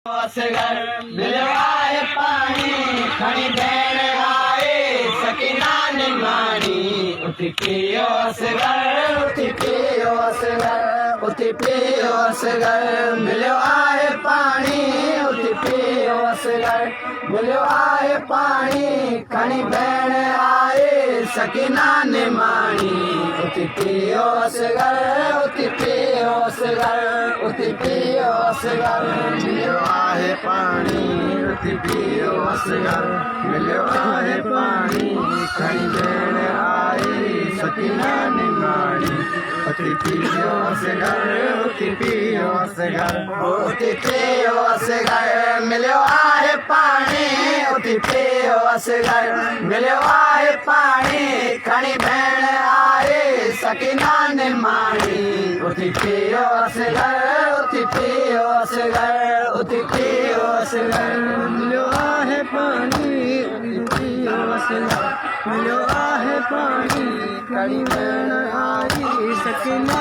असगर मिलियो आहे पाणी खणी भेण आए सकीना निमाणी उथी पियो असगर उथी पियो असगर उथी पियो असगर मिलियो आहे पाणी उथी पियो असगर मिलियो आहे पाणी खणी भेण आए सकीना निमाणी उथी पियो असगर उथी पियो असगर उथी पियो असगर मिलियो आहे पाणी उथी पियो असगर मिलियो आहे पाणी खणी भेण आए सकीना निमाणी उथी पियो असगर उथी पियो असगर उथी पियो असगर मिलियो आहे पाणी उथी पियो असगर मिलियो आहे पाणी खणी भेण आए सकीना निमाणी उथी पियो असगर उथी पियो असगर उथी पियो असगर मिलियो आहे पाणी उथी पियो असगर मिलियो आहे पाणी खणी भेण आए सकीना